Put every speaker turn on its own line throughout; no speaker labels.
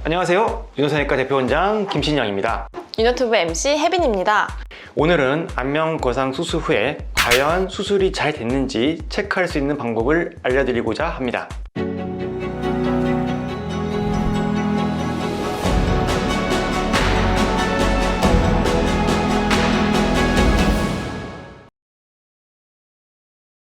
안녕하세요. 윤호선외과 대표원장 김신영입니다.
유노튜브 MC 혜빈입니다.
오늘은 안면거상 수술 후에 과연 수술이 잘 됐는지 체크할 수 있는 방법을 알려드리고자 합니다.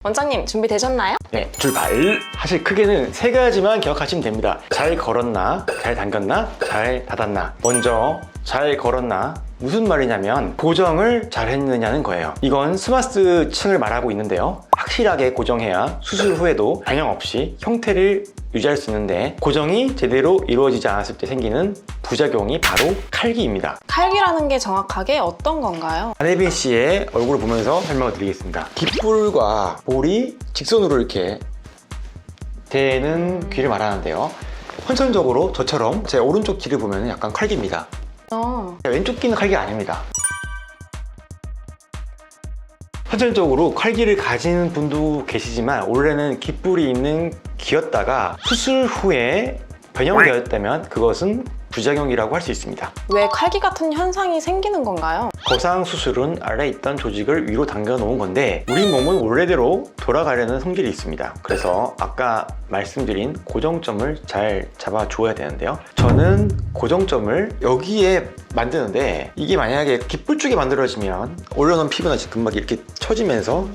원장님 준비되셨나요?
네, 출발! 사실 크게는 세 가지만 기억하시면 됩니다. 잘 걸었나, 잘 당겼나, 잘 닫았나. 먼저 잘 걸었나, 무슨 말이냐면 고정을 잘 했느냐는 거예요. 이건 스마스층을 말하고 있는데요, 확실하게 고정해야 수술 후에도 변형 없이 형태를 유지할 수 있는데, 고정이 제대로 이루어지지 않았을 때 생기는 부작용이 바로 칼기입니다.
칼기라는 게 정확하게 어떤 건가요?
안혜빈 씨의 얼굴을 보면서 설명을 드리겠습니다. 귓불과 볼이 직선으로 이렇게 되는 귀를 말하는데요, 선천적으로 저처럼 제 오른쪽 귀를 보면 약간 칼기입니다. 왼쪽 귀는 칼기가 아닙니다. 선천적으로 칼기를 가지는 분도 계시지만 원래는 귓불이 있는 귀였다가 수술 후에 변형되었다면 그것은 부작용이라고 할 수 있습니다.
왜 칼기 같은 현상이 생기는 건가요?
거상 수술은 아래에 있던 조직을 위로 당겨 놓은 건데, 우리 몸은 원래대로 돌아가려는 성질이 있습니다. 그래서 아까 말씀드린 고정점을 잘 잡아줘야 되는데요, 저는 고정점을 여기에 만드는데, 이게 만약에 귓불 쪽에 만들어지면 올려놓은 피부나 근막이 이렇게 처지면서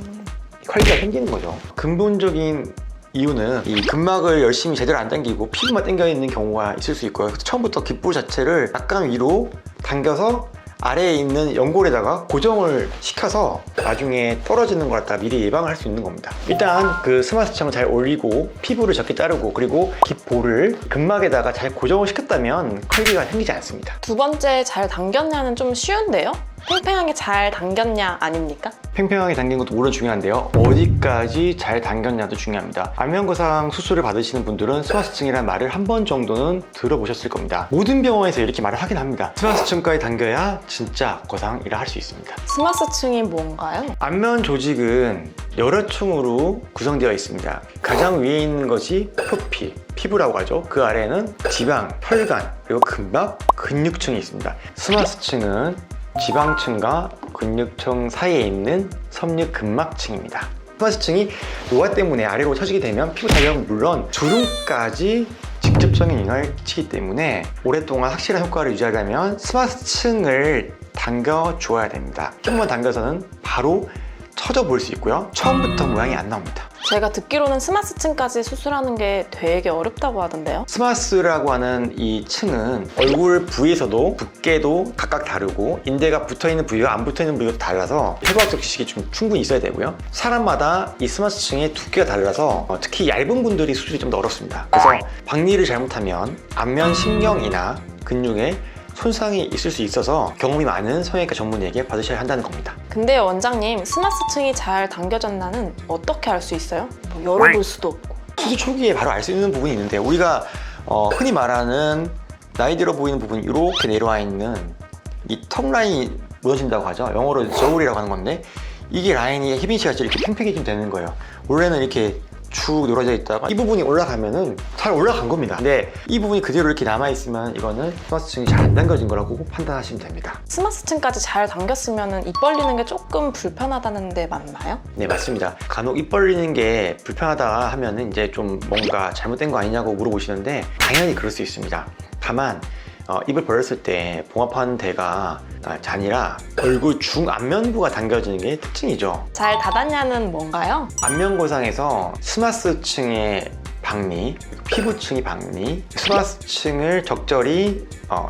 칼기가 생기는 거죠. 근본적인 이유는 이 근막을 열심히 제대로 안 당기고 피부만 당겨 있는 경우가 있을 수 있고요. 그래서 처음부터 귓불 자체를 약간 위로 당겨서 아래에 있는 연골에다가 고정을 시켜서 나중에 떨어지는 걸 갖다 미리 예방을 할 수 있는 겁니다. 일단 그 스마스층을 잘 올리고 피부를 적게 자르고 그리고 귓볼을 근막에다가 잘 고정을 시켰다면 칼기가 생기지 않습니다.
두 번째, 잘 당겼냐는 좀 쉬운데요? 팽팽하게 잘 당겼냐 아닙니까?
팽팽하게 당긴 것도 물론 중요한데요, 어디까지 잘 당겼냐도 중요합니다. 안면거상 수술을 받으시는 분들은 스마스층이라는 말을 한 번 정도는 들어보셨을 겁니다. 모든 병원에서 이렇게 말을 하긴 합니다. 스마스층까지 당겨야 진짜 거상이라 할 수 있습니다.
스마스층이 뭔가요?
안면 조직은 여러 층으로 구성되어 있습니다. 가장 위에 있는 것이 표피, 피부라고 하죠. 그 아래에는 지방, 혈관, 그리고 근막, 근육층이 있습니다. 스마스층은 지방층과 근육층 사이에 있는 섬유 근막층입니다. 스마스층이 노화 때문에 아래로 처지게 되면 피부 자극은 물론 주름까지 직접적인 영향을 끼치기 때문에 오랫동안 확실한 효과를 유지하려면 스마스층을 당겨줘야 됩니다. 조금만 당겨서는 바로 처져 볼 수 있고요, 처음부터 모양이 안 나옵니다.
제가 듣기로는 스마스층까지 수술하는 게 되게 어렵다고 하던데요?
스마스라고 하는 이 층은 얼굴 부위에서도 두께도 각각 다르고 인대가 붙어있는 부위와 안 붙어있는 부위가 달라서 해부학적 지식이 좀 충분히 있어야 되고요, 사람마다 이 스마스층의 두께가 달라서 특히 얇은 분들이 수술이 좀 더 어렵습니다. 그래서 박리를 잘못하면 안면 신경이나 근육에 손상이 있을 수 있어서 경험이 많은 성형외과 전문의에게 받으셔야 한다는 겁니다.
근데 원장님, 스마스층이 잘 당겨졌나는 어떻게 알 수 있어요? 열어볼 수도 없고.
수술 초기에 바로 알 수 있는 부분이 있는데, 우리가 흔히 말하는 나이 들어 보이는 부분이 이렇게 내려와 있는 이 턱 라인이 무너진다고 하죠. 영어로 저울이라고 하는 건데, 이게 라인이 혜빈 씨가 이렇게 팽팽해지면 되는 거예요. 원래는 이렇게 쭉 늘어져 있다가 이 부분이 올라가면은 잘 올라간 겁니다. 근데 이 부분이 그대로 이렇게 남아있으면 이거는 스마스층이 잘 안 당겨진 거라고 판단하시면 됩니다.
스마스층까지 잘 당겼으면 입 벌리는 게 조금 불편하다는데 맞나요?
네, 맞습니다. 간혹 입 벌리는 게 불편하다 하면은 이제 좀 뭔가 잘못된 거 아니냐고 물어보시는데, 당연히 그럴 수 있습니다. 다만 입을 벌렸을 때 봉합하는 데가 잔이라 얼굴 중안면부가 당겨지는 게 특징이죠.
잘 닫았냐는 뭔가요?
안면거상에서 스마스층의 박리, 피부층이 박리, 스마스층을 적절히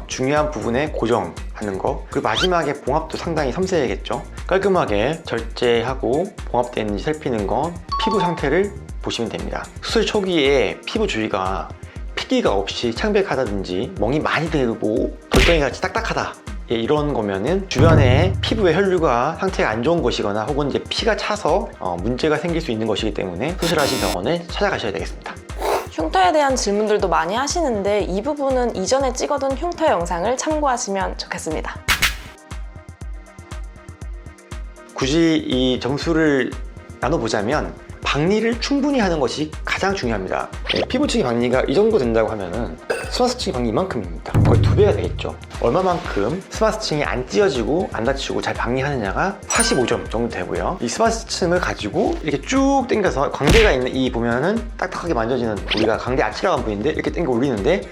중요한 부분에 고정하는 거, 그리고 마지막에 봉합도 상당히 섬세하겠죠. 깔끔하게 절제하고 봉합되어 있는지 살피는 건 피부 상태를 보시면 됩니다. 수술 초기에 피부 주위가 핏기가 없이 창백하다든지 멍이 많이 들고 돌덩이같이 딱딱하다, 이런 거면은 주변에 피부의 혈류가 상태가 안 좋은 것이거나 혹은 이제 피가 차서 문제가 생길 수 있는 것이기 때문에 수술하신 병원에 찾아가셔야 되겠습니다.
흉터에 대한 질문들도 많이 하시는데 이 부분은 이전에 찍어둔 흉터 영상을 참고하시면 좋겠습니다.
굳이 이 점수를 나눠보자면 박리를 충분히 하는 것이 가장 중요합니다. 피부층의 박리가 이 정도 된다고 하면은 스마스층 관계 이만큼입니다. 거의 2배가 되겠죠. 얼마만큼 스마스층이 안 찢어지고 안 다치고 잘 방리하느냐가 45점 정도 되고요. 이 스마스층을 가지고 이렇게 쭉 당겨서 광대가 있는 이 보면은 딱딱하게 만져지는 우리가 광대 아치라고 하는 부위인데 이렇게 당겨 올리는데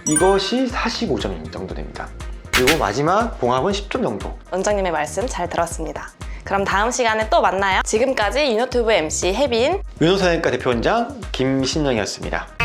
이것이 45점 정도 됩니다. 그리고 마지막 봉합은 10점 정도.
원장님의 말씀 잘 들었습니다. 그럼 다음 시간에 또 만나요. 지금까지 유노튜브 MC 혜빈
윤호사내과 대표원장 김신영이었습니다.